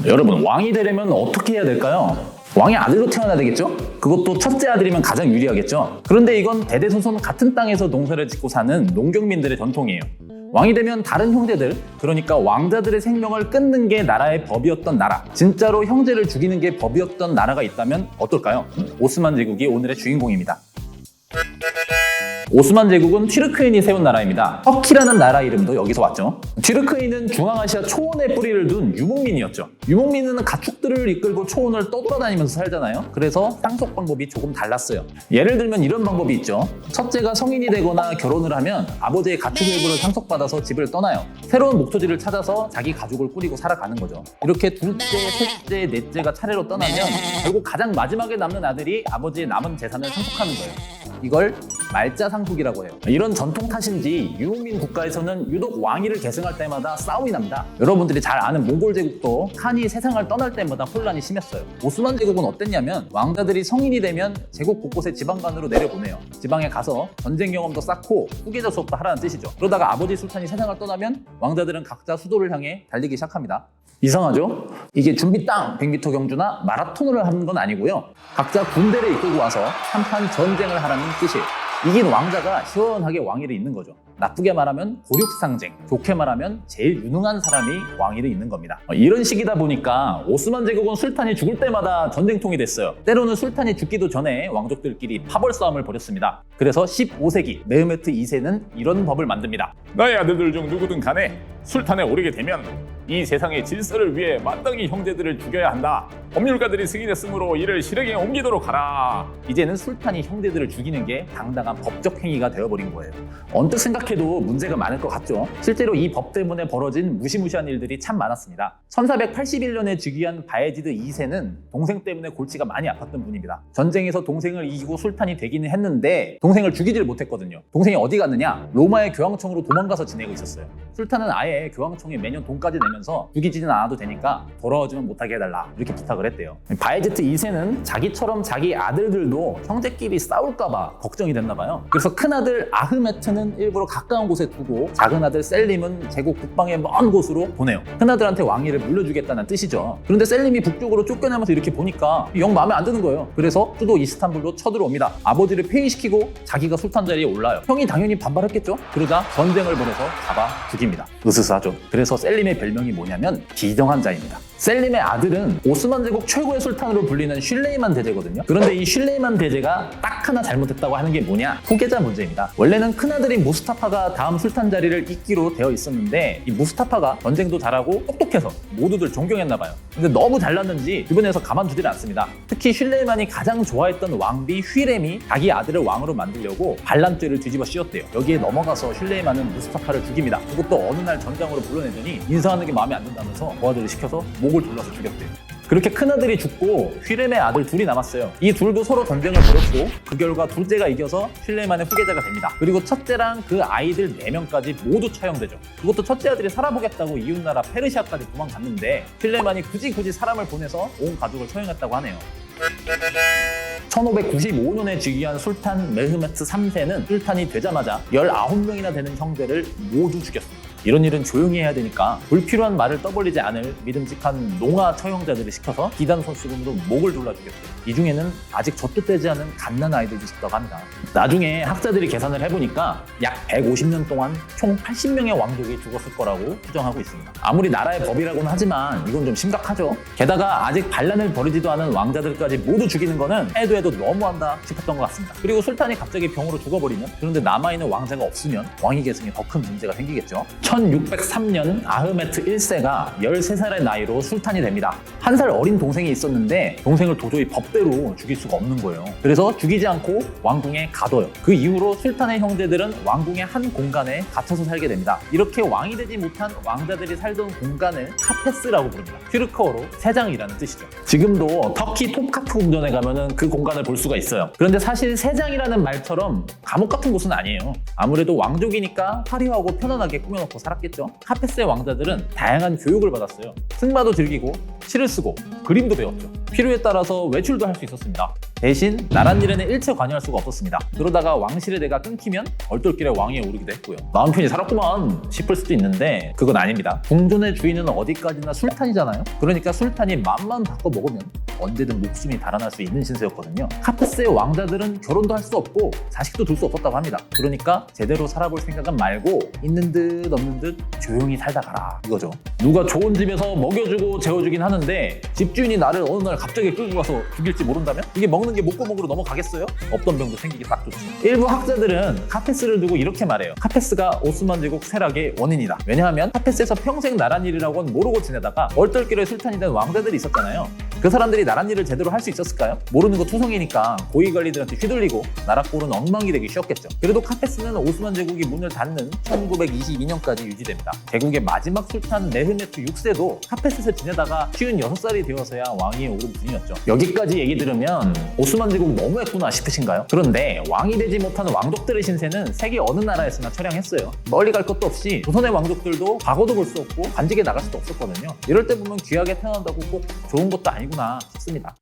여러분, 왕이 되려면 어떻게 해야 될까요? 왕의 아들로 태어나야 되겠죠? 그것도 첫째 아들이면 가장 유리하겠죠? 그런데 이건 대대손손 같은 땅에서 농사를 짓고 사는 농경민들의 전통이에요. 왕이 되면 다른 형제들, 그러니까 왕자들의 생명을 끊는 게 나라의 법이었던 나라, 진짜로 형제를 죽이는 게 법이었던 나라가 있다면 어떨까요? 오스만 제국이 오늘의 주인공입니다. 오스만 제국은 튀르크인이 세운 나라입니다. 터키라는 나라 이름도 여기서 왔죠. 튀르크인은 중앙아시아 초원에 뿌리를 둔 유목민이었죠. 유목민은 가축들을 이끌고 초원을 떠돌아다니면서 살잖아요. 그래서 상속 방법이 조금 달랐어요. 예를 들면 이런 방법이 있죠. 첫째가 성인이 되거나 결혼을 하면 아버지의 가축 일부를 상속받아서 집을 떠나요. 새로운 목초지를 찾아서 자기 가족을 꾸리고 살아가는 거죠. 이렇게 둘째, 셋째, 넷째가 차례로 떠나면 결국 가장 마지막에 남는 아들이 아버지의 남은 재산을 상속하는 거예요. 이걸 말자상속이라고 해요. 이런 전통 탓인지 유목민 국가에서는 유독 왕위를 계승할 때마다 싸움이 납니다. 여러분들이 잘 아는 몽골 제국도 칸이 세상을 떠날 때마다 혼란이 심했어요. 오스만 제국은 어땠냐면 왕자들이 성인이 되면 제국 곳곳에 지방간으로 내려보내요. 지방에 가서 전쟁 경험도 쌓고 후계자 수업도 하라는 뜻이죠. 그러다가 아버지 술탄이 세상을 떠나면 왕자들은 각자 수도를 향해 달리기 시작합니다. 이상하죠? 이게 준비 땅 100m 경주나 마라톤을 하는 건 아니고요. 각자 군대를 이끌고 와서 한판 전쟁을 하라는 뜻이에요. 이긴 왕자가 시원하게 왕위를 잇는 거죠. 나쁘게 말하면 고륙상쟁, 좋게 말하면 제일 유능한 사람이 왕위를 잇는 겁니다. 이런 식이다 보니까 오스만 제국은 술탄이 죽을 때마다 전쟁통이 됐어요. 때로는 술탄이 죽기도 전에 왕족들끼리 파벌 싸움을 벌였습니다. 그래서 15세기 메흐메트 2세는 이런 법을 만듭니다. 나의 아들들 중 누구든 간에 술탄에 오르게 되면 이 세상의 질서를 위해 마땅히 형제들을 죽여야 한다. 법률가들이 승인했으므로 이를 실행에 옮기도록 하라. 이제는 술탄이 형제들을 죽이는 게 당당한 법적 행위가 되어버린 거예요. 언뜻 생각해도 문제가 많을 것 같죠? 실제로 이 법 때문에 벌어진 무시무시한 일들이 참 많았습니다. 1481년에 즉위한 바예지드 2세는 동생 때문에 골치가 많이 아팠던 분입니다. 전쟁에서 동생을 이기고 술탄이 되기는 했는데 동생을 죽이질 못했거든요. 동생이 어디 갔느냐? 로마의 교황청으로 도망가서 지내고 있었어요. 술탄은 아예 교황청에 매년 돈까지 내면서 죽이지는 않아도 되니까 돌아오지만 못하게 해달라, 이렇게 부탁을 했대요. 바예지드 2세는 자기처럼 자기 아들들도 형제끼리 싸울까봐 걱정이 됐나 봐요. 그래서 큰아들 아흐메트는 일부러 가까운 곳에 두고 작은 아들 셀림은 제국 북방의 먼 곳으로 보내요. 큰아들한테 왕위를 물려주겠다는 뜻이죠. 그런데 셀림이 북쪽으로 쫓겨나면서 이렇게 보니까 영 마음에 안 드는 거예요. 그래서 수도 이스탄불로 쳐들어옵니다. 아버지를 폐위시키고 자기가 술탄 자리에 올라요. 형이 당연히 반발했겠죠. 그러자 전쟁을 벌여서 잡아 죽입니다. 으스스하죠. 그래서 셀림의 별명이 뭐냐면 비정한 자입니다. 셀림의 아들은 오스만 제국 최고의 술탄으로 불리는 슐레이만 대제거든요. 그런데 이 슐레이만 대제가 딱 하나 잘못했다고 하는 게 뭐냐? 후계자 문제입니다. 원래는 큰아들인 무스타파가 다음 술탄 자리를 잇기로 되어 있었는데 이 무스타파가 전쟁도 잘하고 똑똑해서 모두들 존경했나 봐요. 근데 너무 잘났는지 주변에서 가만두질 않습니다. 특히 슐레이만이 가장 좋아했던 왕비 휘렘이 자기 아들을 왕으로 만들려고 반란죄를 뒤집어 씌웠대요. 여기에 넘어가서 슐레이만은 무스타파를 죽입니다. 그것도 어느 날 전장으로 불러내더니 인사하는 게 마음에 안 든다면서 고아들을 시켜서 목을 졸라서 죽였대요. 그렇게 큰아들이 죽고 휘렘의 아들 둘이 남았어요. 이 둘도 서로 전쟁을 벌였고 그 결과 둘째가 이겨서 슐레이만의 후계자가 됩니다. 그리고 첫째랑 그 아이들 4명까지 모두 처형되죠. 그것도 첫째 아들이 살아보겠다고 이웃나라 페르시아까지 도망갔는데 슐레이만이 굳이 사람을 보내서 온 가족을 처형했다고 하네요. 1595년에 즉위한 술탄 메흐메트 3세는 술탄이 되자마자 19명이나 되는 형제를 모두 죽였습니다. 이런 일은 조용히 해야 되니까 불필요한 말을 떠벌리지 않을 믿음직한 농아 처형자들을 시켜서 비단 손수건으로 목을 졸라 죽였대요. 이 중에는 아직 젖도 떼지 않은 갓난 아이들도 있었다고 합니다. 나중에 학자들이 계산을 해보니까 약 150년 동안 총 80명의 왕족이 죽었을 거라고 추정하고 있습니다. 아무리 나라의 법이라고는 하지만 이건 좀 심각하죠. 게다가 아직 반란을 벌이지도 않은 왕자들까지 모두 죽이는 거는 해도 너무한다 싶었던 것 같습니다. 그리고 술탄이 갑자기 병으로 죽어버리면, 그런데 남아있는 왕자가 없으면 왕위 계승에 더 큰 문제가 생기겠죠. 1603년 아흐메트 1세가 13살의 나이로 술탄이 됩니다. 한 살 어린 동생이 있었는데 동생을 도저히 법대로 죽일 수가 없는 거예요. 그래서 죽이지 않고 왕궁에 가둬요. 그 이후로 술탄의 형제들은 왕궁의 한 공간에 갇혀서 살게 됩니다. 이렇게 왕이 되지 못한 왕자들이 살던 공간을 카페스라고 부릅니다. 튀르크어로 세장이라는 뜻이죠. 지금도 터키 톱카프 궁전에 가면은 그 공간을 볼 수가 있어요. 그런데 사실 세장이라는 말처럼 감옥 같은 곳은 아니에요. 아무래도 왕족이니까 화려하고 편안하게 꾸며놓고 살았겠죠. 카페스의 왕자들은 다양한 교육을 받았어요. 승마도 즐기고 시를 쓰고 그림도 배웠죠. 필요에 따라서 외출도 할 수 있었습니다. 대신 나란 일에는 일체 관여할 수가 없었습니다. 그러다가 왕실의 대가 끊기면 얼떨결에 왕위에 오르기도 했고요. 마음 편히 살았구만 싶을 수도 있는데 그건 아닙니다. 궁전의 주인은 어디까지나 술탄이잖아요. 그러니까 술탄이 맘만 바꿔 먹으면 언제든 목숨이 달아날 수 있는 신세였거든요. 카페스의 왕자들은 결혼도 할 수 없고 자식도 둘 수 없었다고 합니다. 그러니까 제대로 살아볼 생각은 말고 있는 듯 없는 듯 조용히 살다 가라 이거죠. 누가 좋은 집에서 먹여주고 재워주긴 하는데 집주인이 나를 어느 날 갑자기 끌고 가서 죽일지 모른다면 이게 먹는 게 목구멍으로 넘어가겠어요? 없던 병도 생기기 딱 좋죠. 일부 학자들은 카페스를 두고 이렇게 말해요. 카페스가 오스만 제국 쇠락의 원인이다. 왜냐하면 카페스에서 평생 나란 일이라고는 모르고 지내다가 얼떨결에 술탄이 된 왕자들이 있었잖아요. 그 사람들이 나란 일을 제대로 할 수 있었을까요? 모르는 거 투성이니까 고위 관리들한테 휘둘리고 나라 꼴은 엉망이 되기 쉬웠겠죠. 그래도 카페스는 오스만 제국이 문을 닫는 1922년까지 유지됩니다. 제국의 마지막 술탄 메흐메트 6세도 카페스에서 지내다가 56살이 되어서야 왕위에 오른 분이었죠. 여기까지 얘기 들으면 오스만 제국 너무했구나 싶으신가요? 그런데 왕이 되지 못하는 왕족들의 신세는 세계 어느 나라에서나 처량했어요. 멀리 갈 것도 없이 조선의 왕족들도 과거도 볼 수 없고 관직에 나갈 수도 없었거든요. 이럴 때 보면 귀하게 태어난다고 꼭 좋은 것도 아니구나 싶습니다.